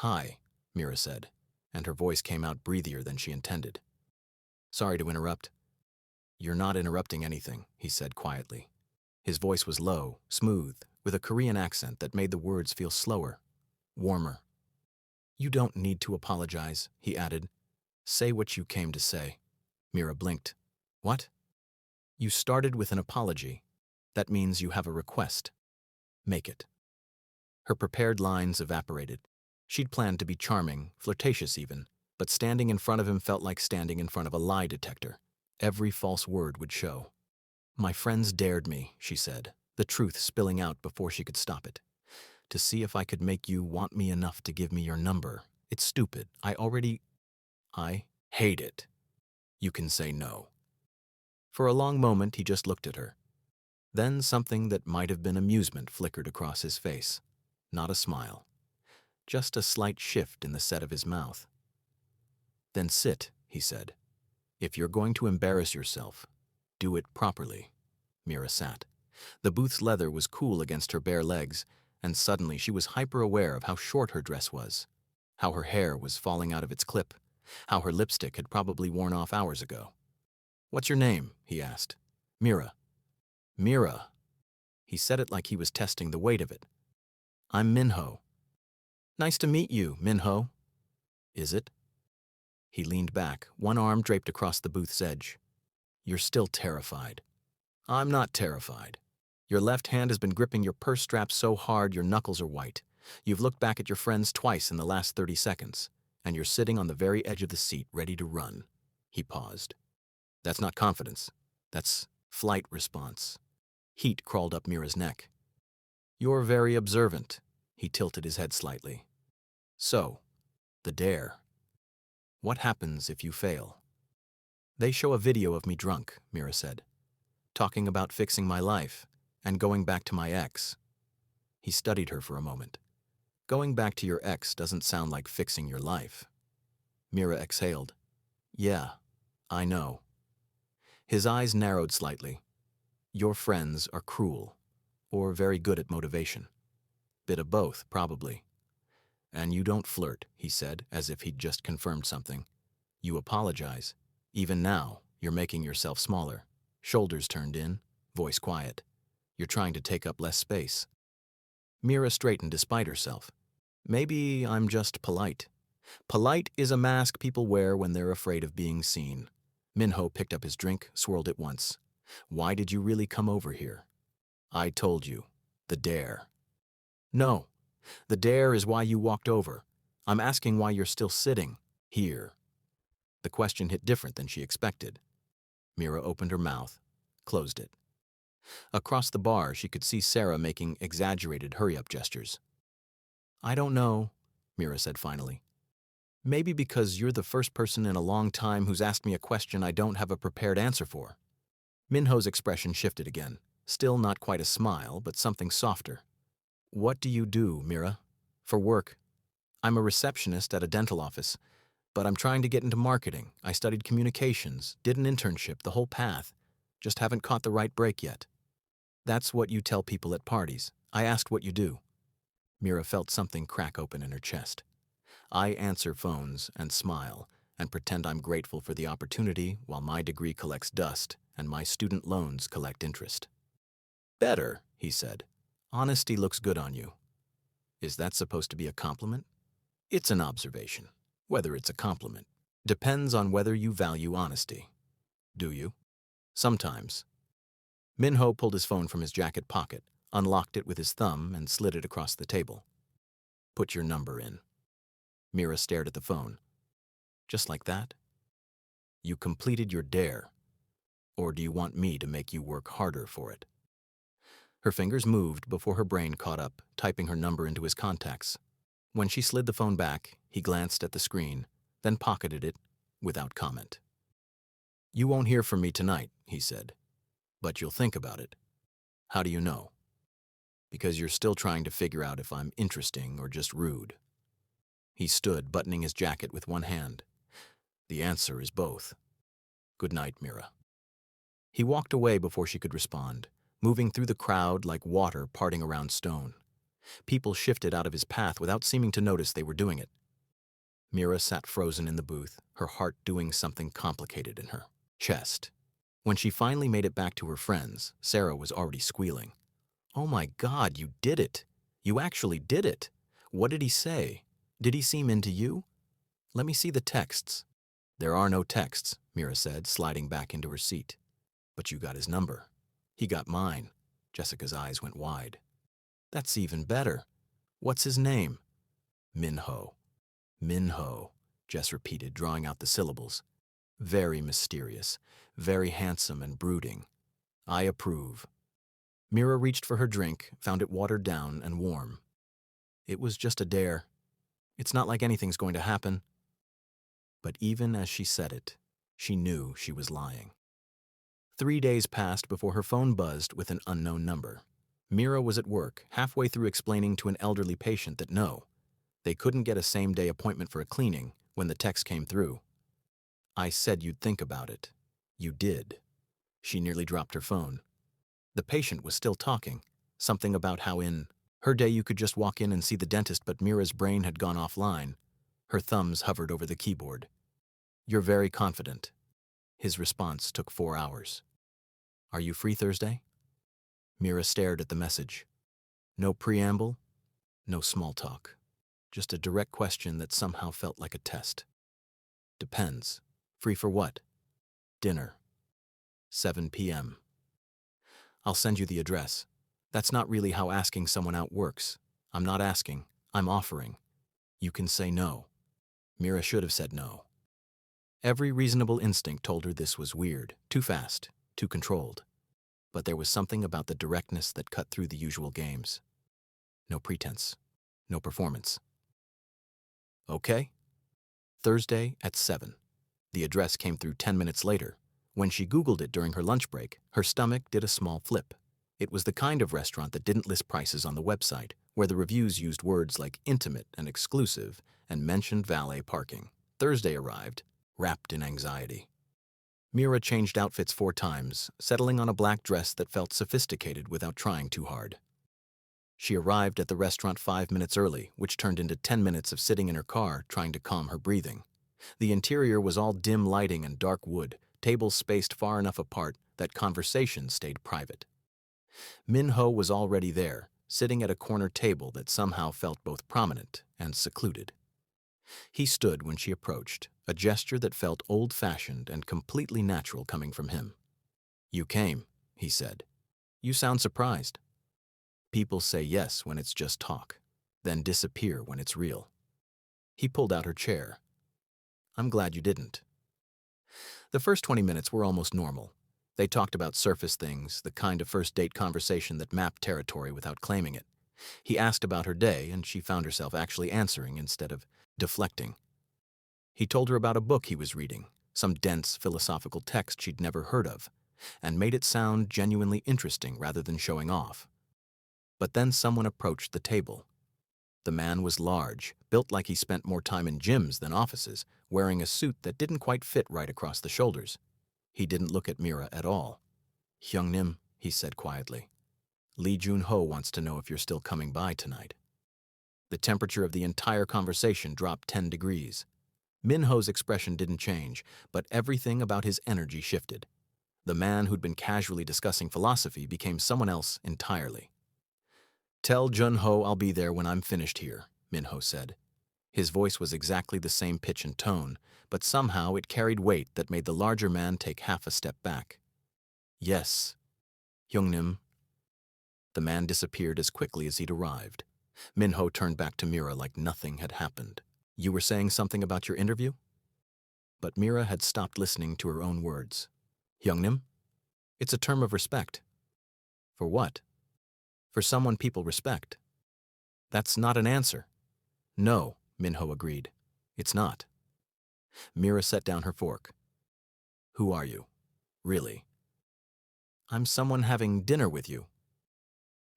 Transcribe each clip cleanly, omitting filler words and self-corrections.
"Hi," Mira said, and her voice came out breathier than she intended. "Sorry to interrupt." "You're not interrupting anything," he said quietly. His voice was low, smooth, with a Korean accent that made the words feel slower, warmer. "You don't need to apologize," he added. "Say what you came to say." Mira blinked. "What?" "You started with an apology. That means you have a request. Make it." Her prepared lines evaporated. She'd planned to be charming, flirtatious even, but standing in front of him felt like standing in front of a lie detector. Every false word would show. "My friends dared me," she said, the truth spilling out before she could stop it. "To see if I could make you want me enough to give me your number. It's stupid. I hate it. You can say no." For a long moment, he just looked at her. Then something that might have been amusement flickered across his face. Not a smile. Just a slight shift in the set of his mouth. "Then sit," he said. "If you're going to embarrass yourself, do it properly." Mira sat. The booth's leather was cool against her bare legs, and suddenly she was hyper-aware of how short her dress was, how her hair was falling out of its clip, how her lipstick had probably worn off hours ago. "What's your name?" he asked. "Mira." "Mira." He said it like he was testing the weight of it. "I'm Minho." "Nice to meet you, Minho." "Is it?" He leaned back, one arm draped across the booth's edge. "You're still terrified." "I'm not terrified. Your left hand has been gripping your purse strap so hard your knuckles are white. You've looked back at your friends twice in the last 30 seconds, and you're sitting on the very edge of the seat, ready to run." He paused. "That's not confidence. That's flight response." Heat crawled up Mira's neck. "You're very observant." He tilted his head slightly. "So, the dare. What happens if you fail?" "They show a video of me drunk," Mira said, "talking about fixing my life and going back to my ex." He studied her for a moment. "Going back to your ex doesn't sound like fixing your life." Mira exhaled. "Yeah, I know." His eyes narrowed slightly. "Your friends are cruel, or very good at motivation. Bit of both, probably. And you don't flirt," he said, as if he'd just confirmed something. "You apologize. Even now, you're making yourself smaller. Shoulders turned in, voice quiet. You're trying to take up less space." Mira straightened despite herself. "Maybe I'm just polite." Polite is a mask people wear when they're afraid of being seen. Minho picked up his drink, swirled it once. "Why did you really come over here?" "I told you. The dare." "No. The dare is why you walked over. I'm asking why you're still sitting here." The question hit different than she expected. Mira opened her mouth, closed it. Across the bar, she could see Sarah making exaggerated hurry-up gestures. "I don't know," Mira said finally. "Maybe because you're the first person in a long time who's asked me a question I don't have a prepared answer for." Minho's expression shifted again, still not quite a smile, but something softer. "What do you do, Mira? For work?" "I'm a receptionist at a dental office, but I'm trying to get into marketing. I studied communications, did an internship, the whole path. Just haven't caught the right break yet." "That's what you tell people at parties. I asked what you do." Mira felt something crack open in her chest. "I answer phones and smile and pretend I'm grateful for the opportunity while my degree collects dust and my student loans collect interest." "Better," he said. "Honesty looks good on you." "Is that supposed to be a compliment?" "It's an observation. Whether it's a compliment depends on whether you value honesty." "Do you?" "Sometimes." Minho pulled his phone from his jacket pocket, unlocked it with his thumb, and slid it across the table. "Put your number in." Mira stared at the phone. "Just like that? You completed your dare. Or do you want me to make you work harder for it?" Her fingers moved before her brain caught up, typing her number into his contacts. When she slid the phone back, he glanced at the screen, then pocketed it without comment. "You won't hear from me tonight," he said. "But you'll think about it." "How do you know?" "Because you're still trying to figure out if I'm interesting or just rude." He stood, buttoning his jacket with one hand. "The answer is both. Good night, Mira." He walked away before she could respond, moving through the crowd like water parting around stone. People shifted out of his path without seeming to notice they were doing it. Mira sat frozen in the booth, her heart doing something complicated in her chest. When she finally made it back to her friends, Sarah was already squealing. "Oh my God, you did it! You actually did it! What did he say? Did he seem into you? Let me see the texts." "There are no texts," Mira said, sliding back into her seat. "But you got his number." "He got mine." Jessica's eyes went wide. "That's even better. What's his name?" "Minho." "Minho," Jess repeated, drawing out the syllables. "Very mysterious, very handsome and brooding. I approve." Mira reached for her drink, found it watered down and warm. "It was just a dare. It's not like anything's going to happen." But even as she said it, she knew she was lying. 3 days passed before her phone buzzed with an unknown number. Mira was at work, halfway through explaining to an elderly patient that no, they couldn't get a same-day appointment for a cleaning when the text came through. "I said you'd think about it. You did." She nearly dropped her phone. The patient was still talking, something about how in her day you could just walk in and see the dentist, but Mira's brain had gone offline. Her thumbs hovered over the keyboard. "You're very confident." His response took 4 hours. "Are you free Thursday?" Mira stared at the message. No preamble, no small talk. Just a direct question that somehow felt like a test. "Depends. Free for what?" "Dinner. 7 p.m. "I'll send you the address." That's not really how asking someone out works. "I'm not asking, I'm offering. You can say no." Mira should have said no. Every reasonable instinct told her this was weird, too fast, too controlled. But there was something about the directness that cut through the usual games. No pretense, no performance. "Okay?" "Thursday at 7. The address came through 10 minutes later. When she Googled it during her lunch break, her stomach did a small flip. It was the kind of restaurant that didn't list prices on the website, where the reviews used words like intimate and exclusive and mentioned valet parking. Thursday arrived, wrapped in anxiety. Mira changed outfits 4 times, settling on a black dress that felt sophisticated without trying too hard. She arrived at the restaurant 5 minutes early, which turned into 10 minutes of sitting in her car trying to calm her breathing. The interior was all dim lighting and dark wood, tables spaced far enough apart that conversation stayed private. Minho was already there, sitting at a corner table that somehow felt both prominent and secluded. He stood when she approached, a gesture that felt old-fashioned and completely natural coming from him. "You came," he said. "You sound surprised." "People say yes when it's just talk, then disappear when it's real." He pulled out her chair. "I'm glad you didn't." The first 20 minutes were almost normal. They talked about surface things, the kind of first-date conversation that mapped territory without claiming it. He asked about her day, and she found herself actually answering instead of deflecting. He told her about a book he was reading, some dense philosophical text she'd never heard of, and made it sound genuinely interesting rather than showing off. But then someone approached the table. The man was large, built like he spent more time in gyms than offices, wearing a suit that didn't quite fit right across the shoulders. He didn't look at Mira at all. "Hyungnim," he said quietly. "Lee Jun-ho wants to know if you're still coming by tonight." The temperature of the entire conversation dropped 10 degrees. Minho's expression didn't change, but everything about his energy shifted. The man who'd been casually discussing philosophy became someone else entirely. "Tell Jun-ho I'll be there when I'm finished here," Minho said. His voice was exactly the same pitch and tone, but somehow it carried weight that made the larger man take half a step back. "Yes, Hyungnim." The man disappeared as quickly as he'd arrived. Minho turned back to Mira like nothing had happened. "You were saying something about your interview?" But Mira had stopped listening to her own words. "Hyungnim? It's a term of respect." "For what?" "For someone people respect." "That's not an answer." "No," Minho agreed. "It's not." Mira set down her fork. "Who are you? Really?" "I'm someone having dinner with you."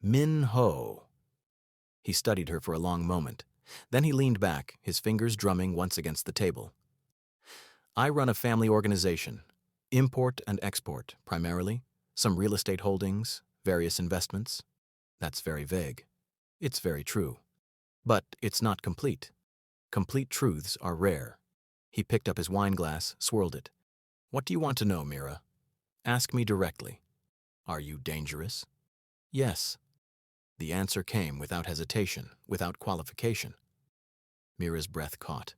"Minho." He studied her for a long moment. Then he leaned back, his fingers drumming once against the table. "I run a family organization. Import and export, primarily. Some real estate holdings, various investments." "That's very vague." It's very true. But it's not complete. Complete truths are rare. He picked up his wine glass, swirled it. What do you want to know, Mira? Ask me directly. Are you dangerous? Yes. The answer came without hesitation, without qualification. Mira's breath caught.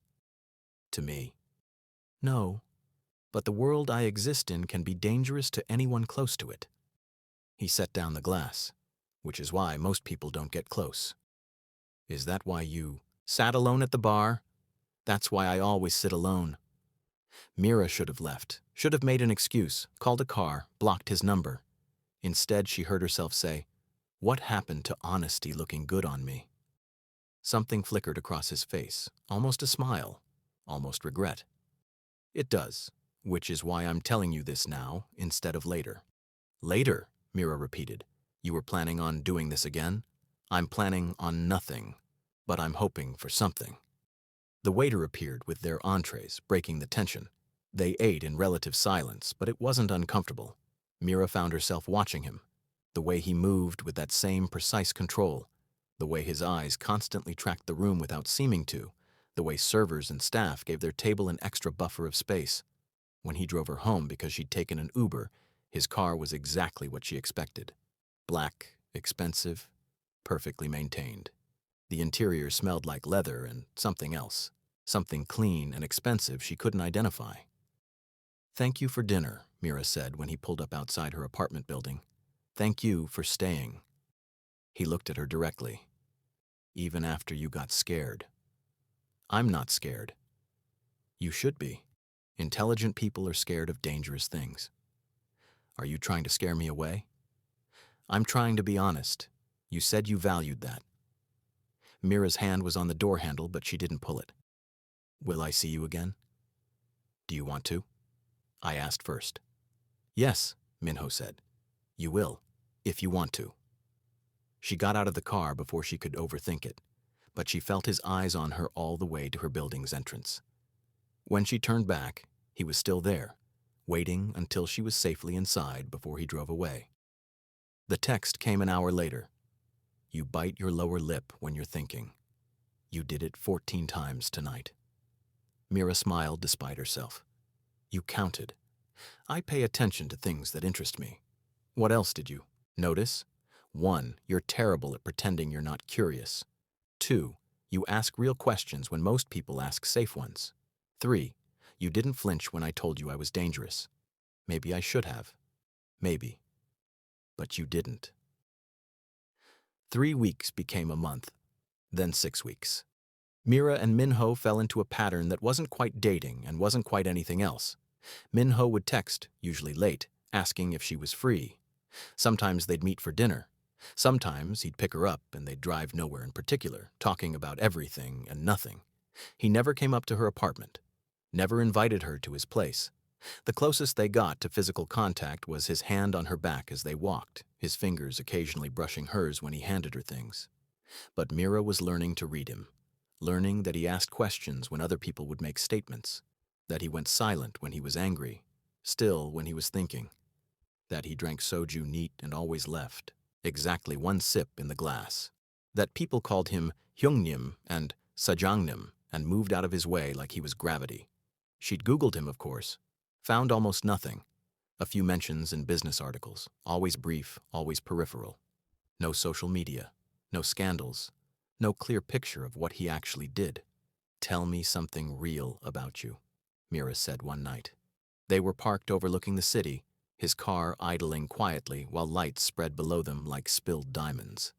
To me? No. But the world I exist in can be dangerous to anyone close to it. He set down the glass, which is why most people don't get close. Is that why you sat alone at the bar? That's why I always sit alone. Mira should have left, should have made an excuse, called a car, blocked his number. Instead, she heard herself say, "What happened to honesty looking good on me?" Something flickered across his face, almost a smile, almost regret. It does, which is why I'm telling you this now instead of later. Later, Mira repeated. You were planning on doing this again? I'm planning on nothing, but I'm hoping for something. The waiter appeared with their entrees, breaking the tension. They ate in relative silence, but it wasn't uncomfortable. Mira found herself watching him, the way he moved with that same precise control, the way his eyes constantly tracked the room without seeming to, the way servers and staff gave their table an extra buffer of space. When he drove her home because she'd taken an Uber, his car was exactly what she expected. Black, expensive, perfectly maintained. The interior smelled like leather and something else, something clean and expensive she couldn't identify. Thank you for dinner, Mira said when he pulled up outside her apartment building. Thank you for staying. He looked at her directly. Even after you got scared. I'm not scared. You should be. Intelligent people are scared of dangerous things. Are you trying to scare me away? I'm trying to be honest. You said you valued that. Mira's hand was on the door handle, but she didn't pull it. Will I see you again? Do you want to? I asked first. Yes, Minho said. You will, if you want to. She got out of the car before she could overthink it, but she felt his eyes on her all the way to her building's entrance. When she turned back, he was still there, waiting until she was safely inside before he drove away. The text came an hour later. You bite your lower lip when you're thinking. You did it 14 times tonight. Mira smiled despite herself. You counted. I pay attention to things that interest me. What else did you notice? 1, you're terrible at pretending you're not curious. 2, you ask real questions when most people ask safe ones. 3, you didn't flinch when I told you I was dangerous. Maybe I should have. Maybe. But you didn't. 3 weeks became a month, then 6 weeks. Mira and Minho fell into a pattern that wasn't quite dating and wasn't quite anything else. Minho would text, usually late, asking if she was free. Sometimes they'd meet for dinner. Sometimes he'd pick her up and they'd drive nowhere in particular, talking about everything and nothing. He never came up to her apartment, never invited her to his place. The closest they got to physical contact was his hand on her back as they walked, his fingers occasionally brushing hers when he handed her things. But Mira was learning to read him, learning that he asked questions when other people would make statements, that he went silent when he was angry, still when he was thinking, that he drank soju neat and always left, exactly 1 sip in the glass, that people called him Hyungnim and Sajangnim and moved out of his way like he was gravity. She'd Googled him, of course, found almost nothing, a few mentions in business articles, always brief, always peripheral. No social media, no scandals, no clear picture of what he actually did. Tell me something real about you, Mira said one night. They were parked overlooking the city, his car idling quietly while lights spread below them like spilled diamonds.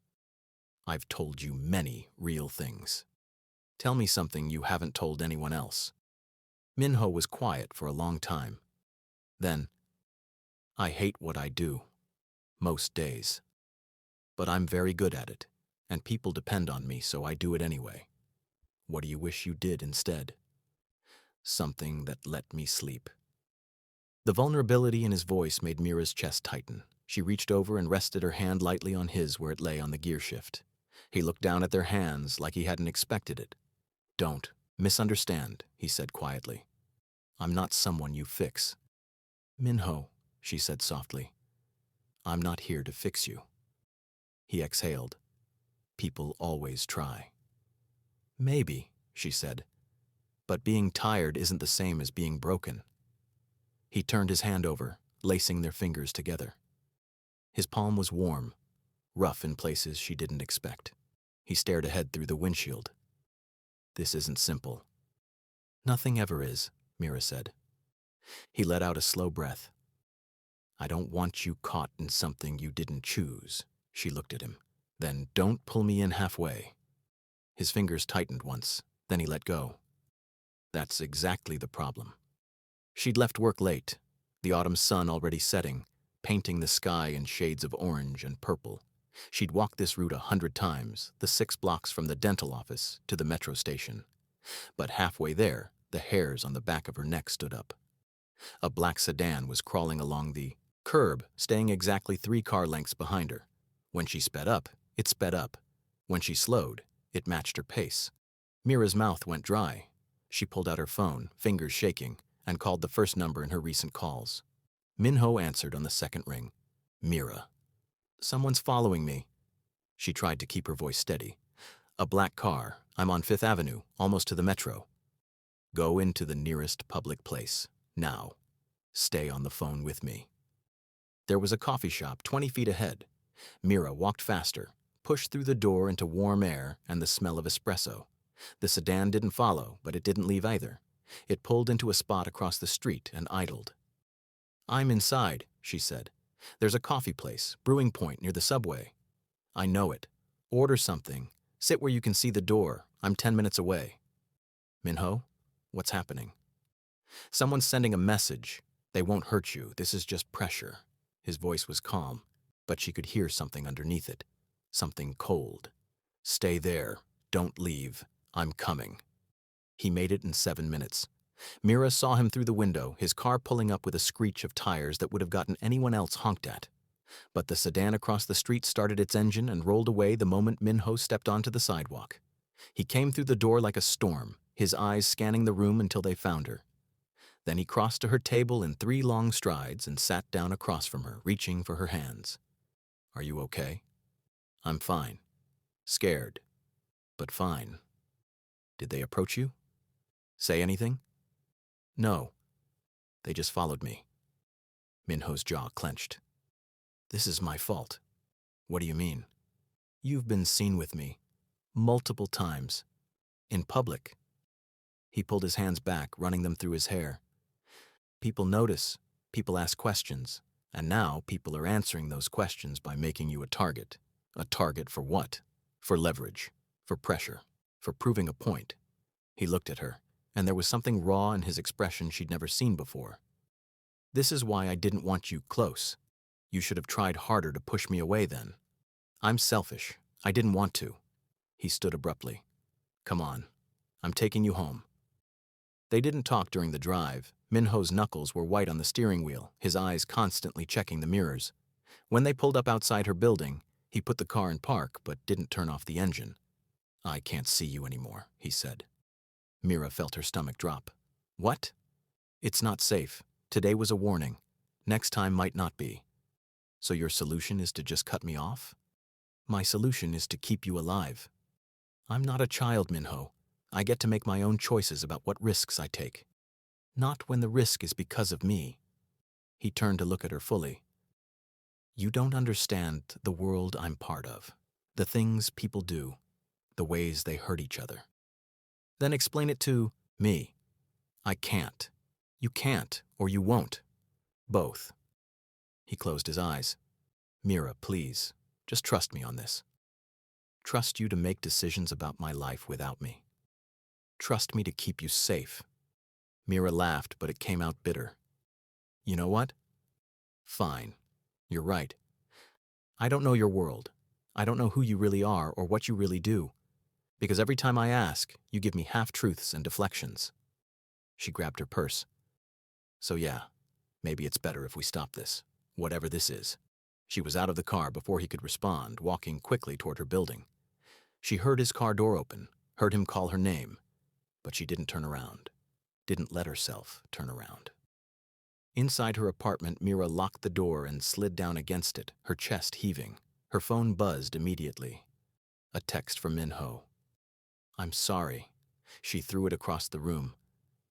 I've told you many real things. Tell me something you haven't told anyone else. Minho was quiet for a long time. Then, I hate what I do, most days. But I'm very good at it, and people depend on me, so I do it anyway. What do you wish you did instead? Something that let me sleep. The vulnerability in his voice made Mira's chest tighten. She reached over and rested her hand lightly on his where it lay on the gear shift. He looked down at their hands like he hadn't expected it. Don't misunderstand, he said quietly. I'm not someone you fix. Minho, she said softly. I'm not here to fix you. He exhaled. People always try. Maybe, she said, but being tired isn't the same as being broken. He turned his hand over, lacing their fingers together. His palm was warm, rough in places she didn't expect. He stared ahead through the windshield. This isn't simple. Nothing ever is, Mira said. He let out a slow breath. I don't want you caught in something you didn't choose, she looked at him. Then don't pull me in halfway. His fingers tightened once, then he let go. That's exactly the problem. She'd left work late, the autumn sun already setting, painting the sky in shades of orange and purple. She'd walked this route 100 times, the 6 blocks from the dental office to the metro station. But halfway there, the hairs on the back of her neck stood up. A black sedan was crawling along the curb, staying exactly 3 car lengths behind her. When she sped up, it sped up. When she slowed, it matched her pace. Mira's mouth went dry. She pulled out her phone, fingers shaking, and called the first number in her recent calls. Minho answered on the second ring. Mira. Someone's following me. She tried to keep her voice steady. A black car. I'm on 5th Avenue, almost to the metro. Go into the nearest public place. Now. Stay on the phone with me. There was a coffee shop 20 feet ahead. Mira walked faster, pushed through the door into warm air and the smell of espresso. The sedan didn't follow, but it didn't leave either. It pulled into a spot across the street and idled. I'm inside, she said. There's a coffee place, Brewing Point, near the subway. I know it. Order something. Sit where you can see the door. I'm 10 minutes away. Minho, what's happening? Someone's sending a message. They won't hurt you. This is just pressure. His voice was calm, but she could hear something underneath it. Something cold. Stay there. Don't leave. I'm coming. He made it in 7 minutes. Mira saw him through the window, his car pulling up with a screech of tires that would have gotten anyone else honked at. But the sedan across the street started its engine and rolled away the moment Minho stepped onto the sidewalk. He came through the door like a storm, his eyes scanning the room until they found her. Then he crossed to her table in 3 long strides and sat down across from her, reaching for her hands. Are you okay? I'm fine. Scared, but fine. Did they approach you? Say anything? No. They just followed me. Minho's jaw clenched. This is my fault. What do you mean? You've been seen with me. Multiple times. In public. He pulled his hands back, running them through his hair. People notice. People ask questions. And now people are answering those questions by making you a target. A target for what? For leverage. For pressure. For proving a point. He looked at her, and there was something raw in his expression she'd never seen before. This is why I didn't want you close. You should have tried harder to push me away then. I'm selfish. I didn't want to. He stood abruptly. Come on. I'm taking you home. They didn't talk during the drive. Minho's knuckles were white on the steering wheel, his eyes constantly checking the mirrors. When they pulled up outside her building, he put the car in park but didn't turn off the engine. I can't see you anymore, he said. Mira felt her stomach drop. What? It's not safe. Today was a warning. Next time might not be. So your solution is to just cut me off? My solution is to keep you alive. I'm not a child, Minho. I get to make my own choices about what risks I take. Not when the risk is because of me. He turned to look at her fully. You don't understand the world I'm part of. The things people do. The ways they hurt each other. Then explain it to me. I can't. You can't, or you won't. Both. He closed his eyes. Mira, please, just trust me on this. Trust you to make decisions about my life without me. Trust me to keep you safe. Mira laughed, but it came out bitter. You know what? Fine. You're right. I don't know your world. I don't know who you really are or what you really do. Because every time I ask, you give me half-truths and deflections. She grabbed her purse. So yeah, maybe it's better if we stop this, whatever this is. She was out of the car before he could respond, walking quickly toward her building. She heard his car door open, heard him call her name, but she didn't turn around, didn't let herself turn around. Inside her apartment, Mira locked the door and slid down against it, her chest heaving. Her phone buzzed immediately. A text from Minho. I'm sorry. She threw it across the room,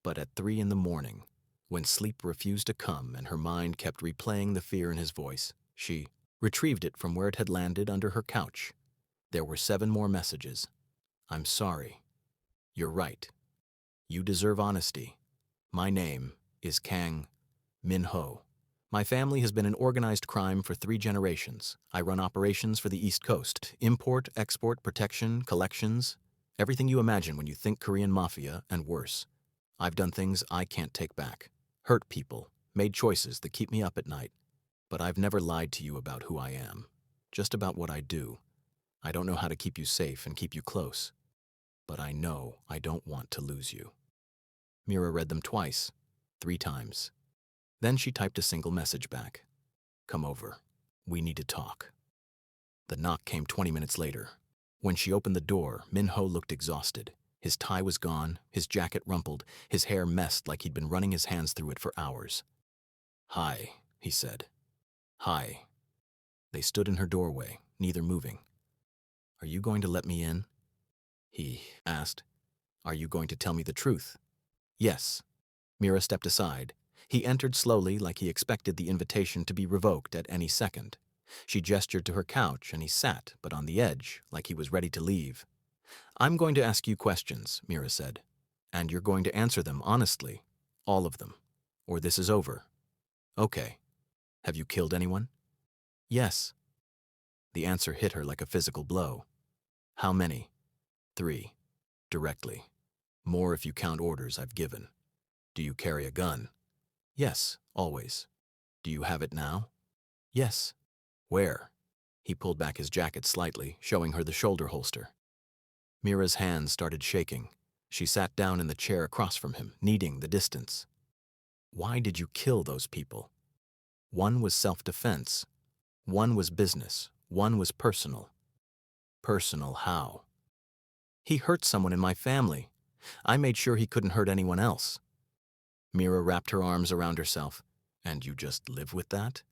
but at 3 in the morning, when sleep refused to come and her mind kept replaying the fear in his voice, she retrieved it from where it had landed under her couch. There were 7 more messages. I'm sorry. You're right. You deserve honesty. My name is Kang Min-ho. My family has been in organized crime for 3 generations. I run operations for the East Coast. Import, export, protection, collections. Everything you imagine when you think Korean Mafia, and worse. I've done things I can't take back. Hurt people. Made choices that keep me up at night. But I've never lied to you about who I am. Just about what I do. I don't know how to keep you safe and keep you close. But I know I don't want to lose you. Mira read them twice. 3 times. Then she typed a single message back. Come over. We need to talk. The knock came 20 minutes later. When she opened the door, Min-ho looked exhausted. His tie was gone, his jacket rumpled, his hair messed like he'd been running his hands through it for hours. Hi, he said. Hi. They stood in her doorway, neither moving. Are you going to let me in? He asked. Are you going to tell me the truth? Yes. Mira stepped aside. He entered slowly like he expected the invitation to be revoked at any second. She gestured to her couch and he sat, but on the edge, like he was ready to leave. I'm going to ask you questions, Mira said. And you're going to answer them honestly. All of them. Or this is over. Okay. Have you killed anyone? Yes. The answer hit her like a physical blow. How many? 3. Directly. More if you count orders I've given. Do you carry a gun? Yes, always. Do you have it now? Yes. Where? He pulled back his jacket slightly, showing her the shoulder holster. Mira's hands started shaking. She sat down in the chair across from him, needing the distance. Why did you kill those people? One was self-defense. One was business. One was personal. Personal how? He hurt someone in my family. I made sure he couldn't hurt anyone else. Mira wrapped her arms around herself. And you just live with that?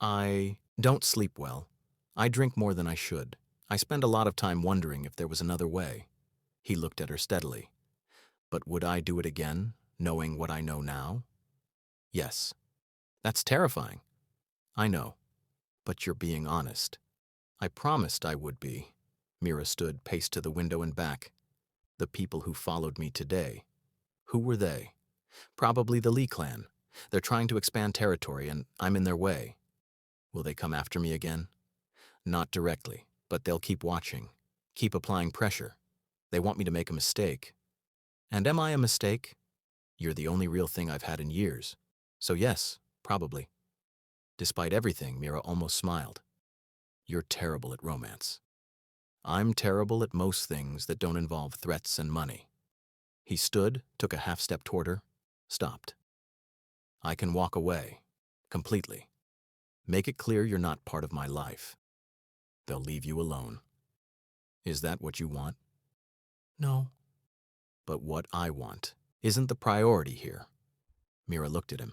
I don't sleep well. I drink more than I should. I spend a lot of time wondering if there was another way. He looked at her steadily. But would I do it again, knowing what I know now? Yes. That's terrifying. I know. But you're being honest. I promised I would be. Mira stood, paced to the window and back. The people who followed me today. Who were they? Probably the Lee clan. They're trying to expand territory and I'm in their way. Will they come after me again? Not directly, but they'll keep watching, keep applying pressure. They want me to make a mistake. And am I a mistake? You're the only real thing I've had in years. So yes, probably. Despite everything, Mira almost smiled. You're terrible at romance. I'm terrible at most things that don't involve threats and money. He stood, took a half step toward her, stopped. I can walk away, completely. Make it clear you're not part of my life. They'll leave you alone. Is that what you want? No. But what I want isn't the priority here. Mira looked at him,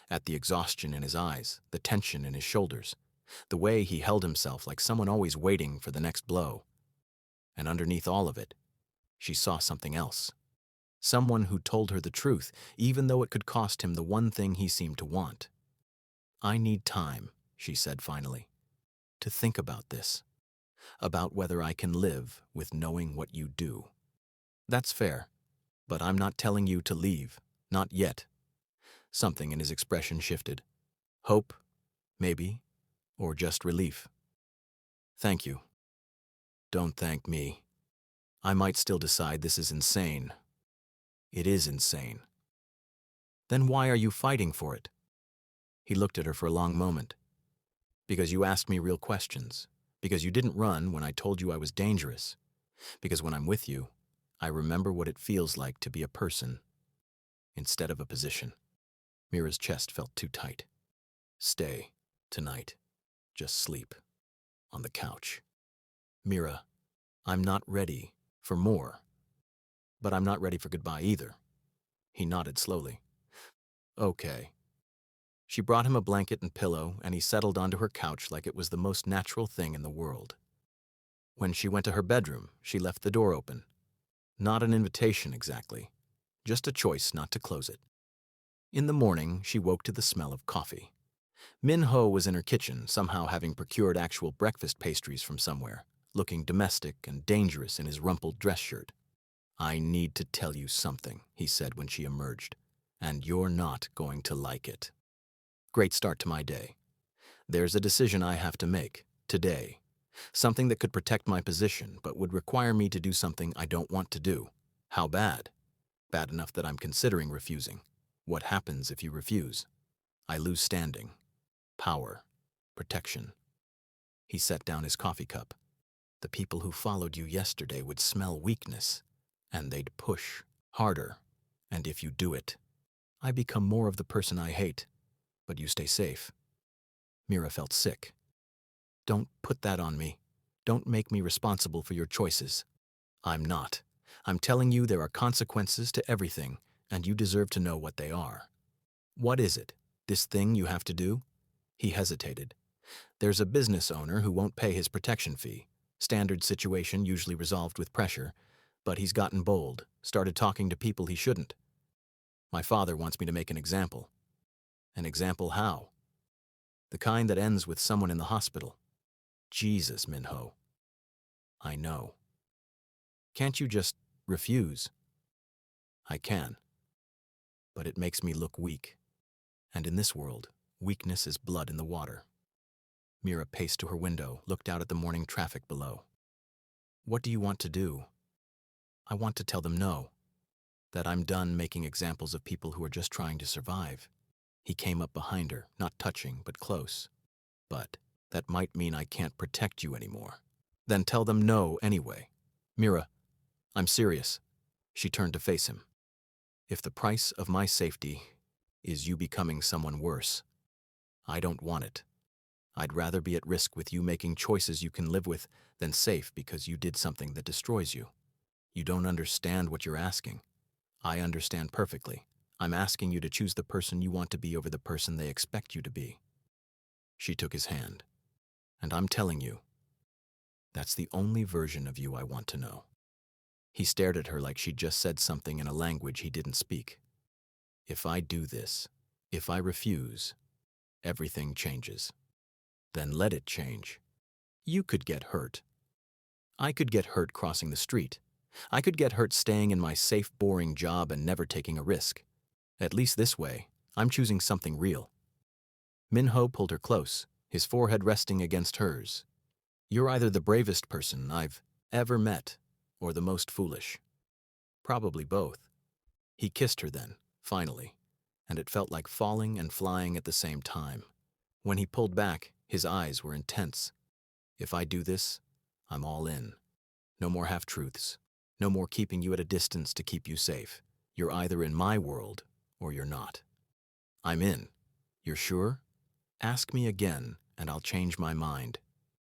at the exhaustion in his eyes, the tension in his shoulders, the way he held himself like someone always waiting for the next blow. And underneath all of it, she saw something else. Someone who told her the truth, even though it could cost him the one thing he seemed to want. I need time, she said finally, to think about this, about whether I can live with knowing what you do. That's fair, but I'm not telling you to leave, not yet. Something in his expression shifted. Hope, maybe, or just relief. Thank you. Don't thank me. I might still decide this is insane. It is insane. Then why are you fighting for it? He looked at her for a long moment. Because you asked me real questions. Because you didn't run when I told you I was dangerous. Because when I'm with you, I remember what it feels like to be a person instead of a position. Mira's chest felt too tight. Stay, tonight. Just sleep. On the couch. Mira, I'm not ready for more. But I'm not ready for goodbye either. He nodded slowly. Okay. She brought him a blanket and pillow, and he settled onto her couch like it was the most natural thing in the world. When she went to her bedroom, she left the door open. Not an invitation exactly, just a choice not to close it. In the morning, she woke to the smell of coffee. Min-ho was in her kitchen, somehow having procured actual breakfast pastries from somewhere, looking domestic and dangerous in his rumpled dress shirt. "I need to tell you something," he said when she emerged, "and you're not going to like it." Great start to my day. There's a decision I have to make, today. Something that could protect my position, but would require me to do something I don't want to do. How bad? Bad enough that I'm considering refusing. What happens if you refuse? I lose standing, power, protection. He set down his coffee cup. The people who followed you yesterday would smell weakness, and they'd push harder. And if you do it, I become more of the person I hate, but you stay safe. Mira felt sick. Don't put that on me. Don't make me responsible for your choices. I'm not. I'm telling you there are consequences to everything, and you deserve to know what they are. What is it? This thing you have to do? He hesitated. There's a business owner who won't pay his protection fee. Standard situation usually resolved with pressure, but he's gotten bold, started talking to people he shouldn't. My father wants me to make an example. An example how? The kind that ends with someone in the hospital. Jesus, Min-ho. I know. Can't you just refuse? I can. But it makes me look weak. And in this world, weakness is blood in the water. Mira paced to her window, looked out at the morning traffic below. What do you want to do? I want to tell them no. That I'm done making examples of people who are just trying to survive. He came up behind her, not touching, but close. But that might mean I can't protect you anymore. Then tell them no anyway. Mira, I'm serious. She turned to face him. If the price of my safety is you becoming someone worse, I don't want it. I'd rather be at risk with you making choices you can live with than safe because you did something that destroys you. You don't understand what you're asking. I understand perfectly. I'm asking you to choose the person you want to be over the person they expect you to be. She took his hand. And I'm telling you, that's the only version of you I want to know. He stared at her like she'd just said something in a language he didn't speak. If I do this, if I refuse, everything changes. Then let it change. You could get hurt. I could get hurt crossing the street. I could get hurt staying in my safe, boring job and never taking a risk. At least this way, I'm choosing something real. Min-ho pulled her close, his forehead resting against hers. You're either the bravest person I've ever met, or the most foolish. Probably both. He kissed her then, finally, and it felt like falling and flying at the same time. When he pulled back, his eyes were intense. If I do this, I'm all in. No more half-truths. No more keeping you at a distance to keep you safe. You're either in my world, or you're not. I'm in. You're sure? Ask me again, and I'll change my mind.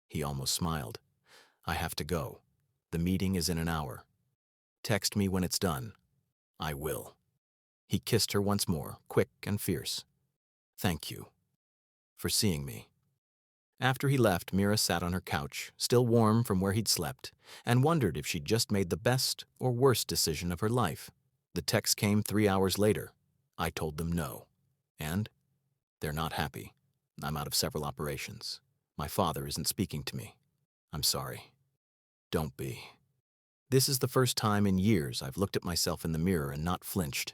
He almost smiled. I have to go. The meeting is in an hour. Text me when it's done. I will. He kissed her once more, quick and fierce. Thank you for seeing me. After he left, Mira sat on her couch, still warm from where he'd slept, and wondered if she'd just made the best or worst decision of her life. The text came 3 hours later. I told them no. And they're not happy. I'm out of several operations. My father isn't speaking to me. I'm sorry. Don't be. This is the first time in years I've looked at myself in the mirror and not flinched.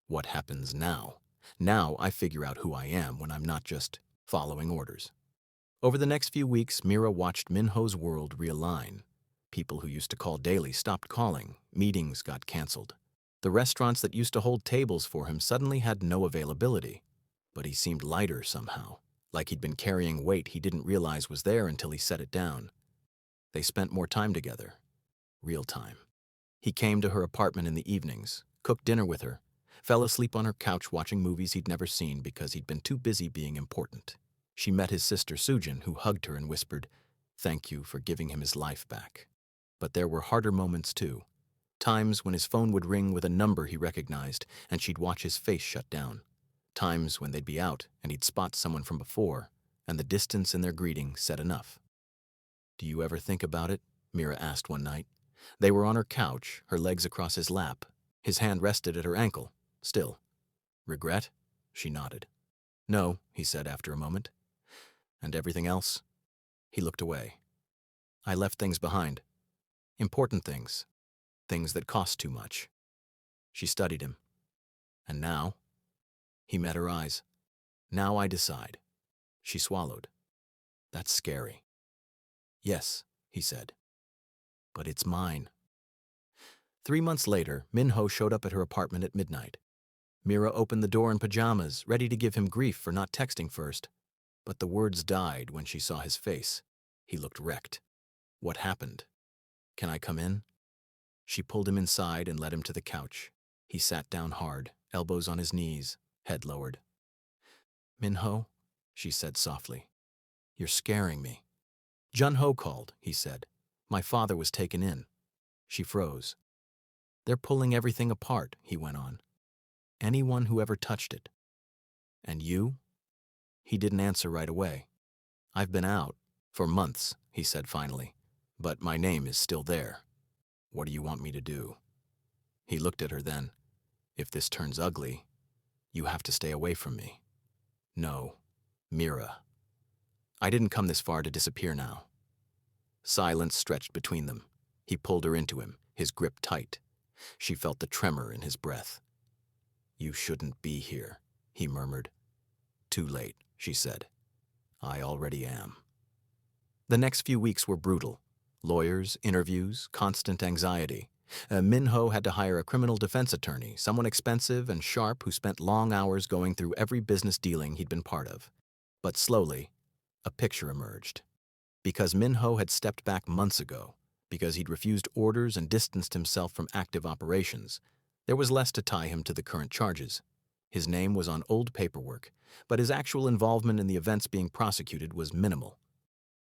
What happens now? Now I figure out who I am when I'm not just following orders. Over the next few weeks, Mira watched Min-ho's world realign. People who used to call daily stopped calling. Meetings got canceled. The restaurants that used to hold tables for him suddenly had no availability. But he seemed lighter somehow, like he'd been carrying weight he didn't realize was there until he set it down. They spent more time together. Real time. He came to her apartment in the evenings, cooked dinner with her, fell asleep on her couch watching movies he'd never seen because he'd been too busy being important. She met his sister Sujin, who hugged her and whispered, "Thank you for giving him his life back." But there were harder moments too. Times when his phone would ring with a number he recognized and she'd watch his face shut down. Times when they'd be out and he'd spot someone from before, and the distance in their greeting said enough. Do you ever think about it? Mira asked one night. They were on her couch, her legs across his lap. His hand rested at her ankle. Still. Regret? She nodded. No, he said after a moment. And everything else? He looked away. I left things behind. Important things. Things that cost too much. She studied him. And now? He met her eyes. Now I decide. She swallowed. That's scary. Yes, he said. But it's mine. 3 months later, Minho showed up at her apartment at midnight. Mira opened the door in pajamas, ready to give him grief for not texting first. But the words died when she saw his face. He looked wrecked. What happened? Can I come in? She pulled him inside and led him to the couch. He sat down hard, elbows on his knees, head lowered. Minho, she said softly, you're scaring me. Jun-ho called, he said. My father was taken in. She froze. They're pulling everything apart, he went on. Anyone who ever touched it. And you? He didn't answer right away. I've been out. For months, he said finally. But my name is still there. What do you want me to do? He looked at her then. If this turns ugly, you have to stay away from me. No, Mira. I didn't come this far to disappear now. Silence stretched between them. He pulled her into him, his grip tight. She felt the tremor in his breath. You shouldn't be here, he murmured. Too late, she said. I already am. The next few weeks were brutal. Lawyers, interviews, constant anxiety. Minho had to hire a criminal defense attorney, someone expensive and sharp who spent long hours going through every business dealing he'd been part of. But slowly, a picture emerged. Because Minho had stepped back months ago, because he'd refused orders and distanced himself from active operations, there was less to tie him to the current charges. His name was on old paperwork, but his actual involvement in the events being prosecuted was minimal.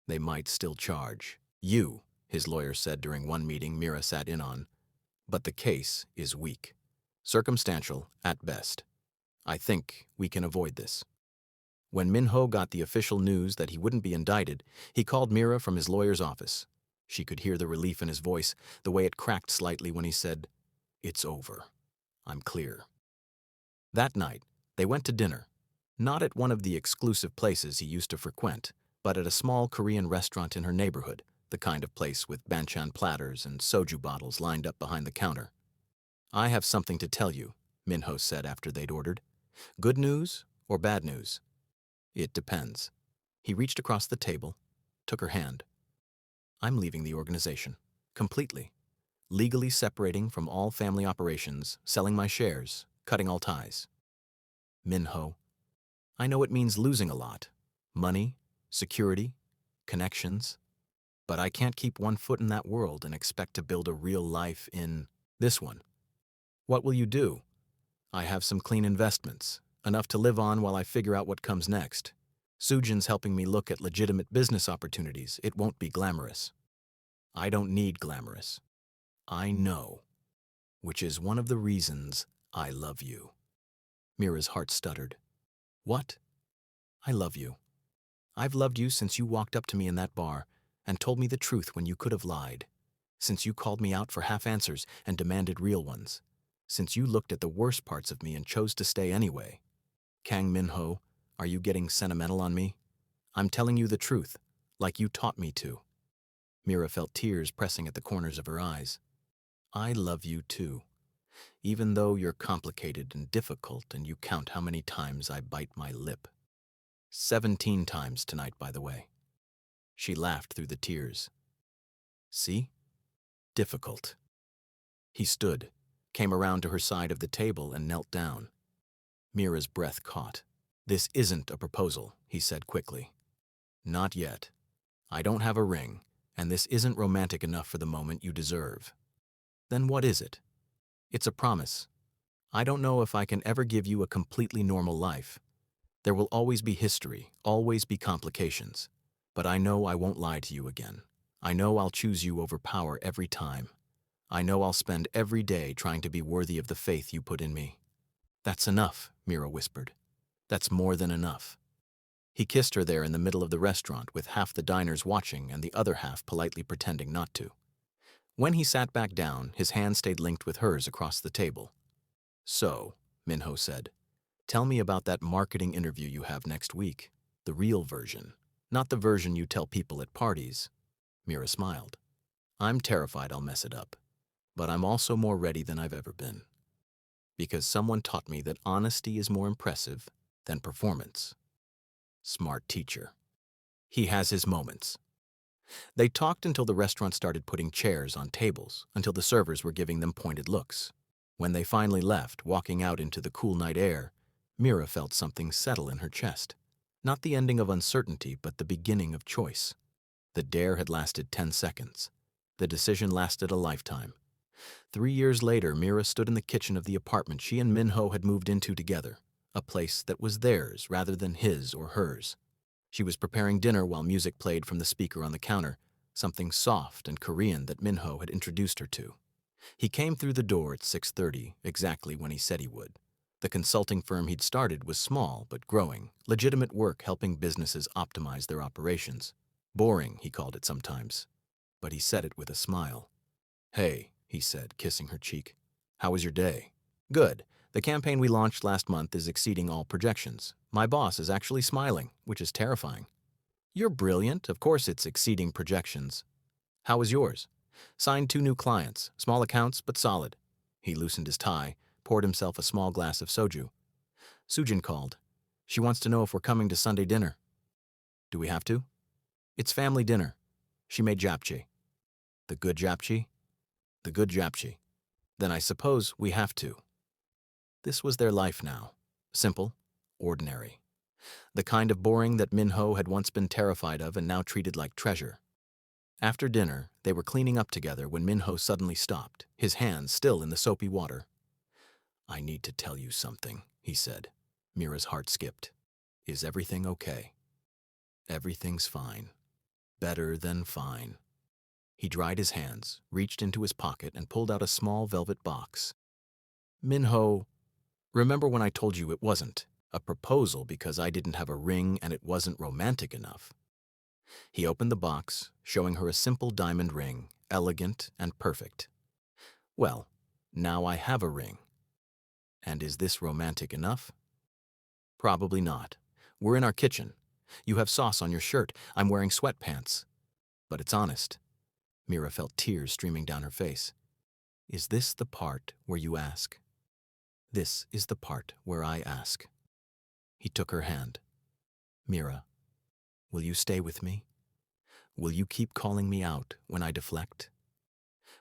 They might still charge you, his lawyer said during one meeting Mira sat in on, but the case is weak. Circumstantial at best. I think we can avoid this. When Minho got the official news that he wouldn't be indicted, he called Mira from his lawyer's office. She could hear the relief in his voice, the way it cracked slightly when he said, It's over. I'm clear. That night, they went to dinner, not at one of the exclusive places he used to frequent, but at a small Korean restaurant in her neighborhood, the kind of place with banchan platters and soju bottles lined up behind the counter. I have something to tell you, Minho said after they'd ordered. Good news or bad news? It depends. He reached across the table, took her hand. I'm leaving the organization, completely. Legally separating from all family operations, selling my shares, cutting all ties. Minho, I know it means losing a lot. Money, security, connections. But I can't keep one foot in that world and expect to build a real life in this one. What will you do? I have some clean investments, enough to live on while I figure out what comes next. Sujin's helping me look at legitimate business opportunities. It won't be glamorous. I don't need glamorous. I know, which is one of the reasons I love you. Mira's heart stuttered. What? I love you. I've loved you since you walked up to me in that bar and told me the truth when you could have lied. Since you called me out for half answers and demanded real ones. Since you looked at the worst parts of me and chose to stay anyway. Kang Minho, are you getting sentimental on me? I'm telling you the truth, like you taught me to. Mira felt tears pressing at the corners of her eyes. I love you too, even though you're complicated and difficult and you count how many times I bite my lip. 17 times tonight, by the way. She laughed through the tears. See? Difficult. He stood, came around to her side of the table and knelt down. Mira's breath caught. This isn't a proposal, he said quickly. Not yet. I don't have a ring, and this isn't romantic enough for the moment you deserve. Then what is it? It's a promise. I don't know if I can ever give you a completely normal life. There will always be history, always be complications. But I know I won't lie to you again. I know I'll choose you over power every time. I know I'll spend every day trying to be worthy of the faith you put in me. That's enough, Mira whispered. That's more than enough. He kissed her there in the middle of the restaurant with half the diners watching and the other half politely pretending not to. When he sat back down, his hand stayed linked with hers across the table. "So," Minho said, "tell me about that marketing interview you have next week. The real version, not the version you tell people at parties." Mira smiled. "I'm terrified I'll mess it up, but I'm also more ready than I've ever been. Because someone taught me that honesty is more impressive than performance." Smart teacher. He has his moments. They talked until the restaurant started putting chairs on tables, until the servers were giving them pointed looks. When they finally left, walking out into the cool night air, Mira felt something settle in her chest. Not the ending of uncertainty, but the beginning of choice. The dare had lasted 10 seconds. The decision lasted a lifetime. 3 years later, Mira stood in the kitchen of the apartment she and Minho had moved into together, a place that was theirs rather than his or hers. She was preparing dinner while music played from the speaker on the counter, something soft and Korean that Minho had introduced her to. He came through the door at 6:30, exactly when he said he would. The consulting firm he'd started was small but growing, legitimate work helping businesses optimize their operations. Boring, he called it sometimes, but he said it with a smile. "Hey," he said, kissing her cheek. "How was your day?" "Good. The campaign we launched last month is exceeding all projections. My boss is actually smiling, which is terrifying." "You're brilliant. Of course it's exceeding projections. How was yours?" "Signed 2 new clients. Small accounts, but solid." He loosened his tie, poured himself a small glass of soju. "Sujin called. She wants to know if we're coming to Sunday dinner." "Do we have to?" "It's family dinner. She made japchae." "The good japchae?" "The good japchae." "Then I suppose we have to." This was their life now. Simple, ordinary. The kind of boring that Minho had once been terrified of and now treated like treasure. After dinner, they were cleaning up together when Minho suddenly stopped, his hands still in the soapy water. "I need to tell you something," he said. Mira's heart skipped. "Is everything okay?" "Everything's fine. Better than fine." He dried his hands, reached into his pocket, and pulled out a small velvet box. "Minho, remember when I told you it wasn't a proposal because I didn't have a ring and it wasn't romantic enough?" He opened the box, showing her a simple diamond ring, elegant and perfect. "Well, now I have a ring. And is this romantic enough?" "Probably not. We're in our kitchen. You have sauce on your shirt. I'm wearing sweatpants. But it's honest." Mira felt tears streaming down her face. "Is this the part where you ask?" "This is the part where I ask." He took her hand. "Mira, will you stay with me? Will you keep calling me out when I deflect?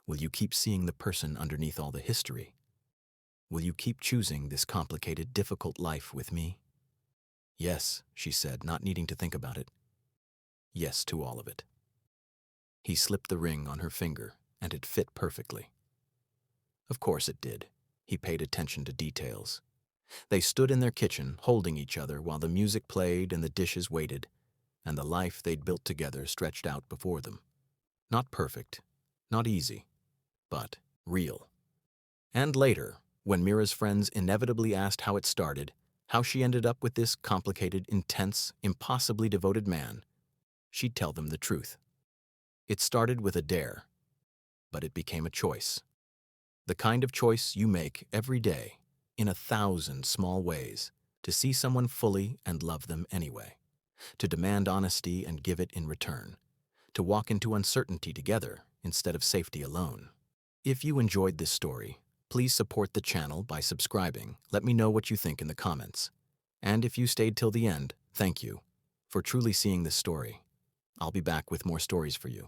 Will you keep seeing the person underneath all the history? Will you keep choosing this complicated, difficult life with me?" "Yes," she said, not needing to think about it. "Yes to all of it." He slipped the ring on her finger, and it fit perfectly. Of course it did. He paid attention to details. They stood in their kitchen, holding each other while the music played and the dishes waited, and the life they'd built together stretched out before them. Not perfect, not easy, but real. And later, when Mira's friends inevitably asked how it started, how she ended up with this complicated, intense, impossibly devoted man, she'd tell them the truth. It started with a dare, but it became a choice. The kind of choice you make every day, in 1,000 small ways, to see someone fully and love them anyway, to demand honesty and give it in return, to walk into uncertainty together instead of safety alone. If you enjoyed this story, please support the channel by subscribing. Let me know what you think in the comments. And if you stayed till the end, thank you for truly seeing this story. I'll be back with more stories for you.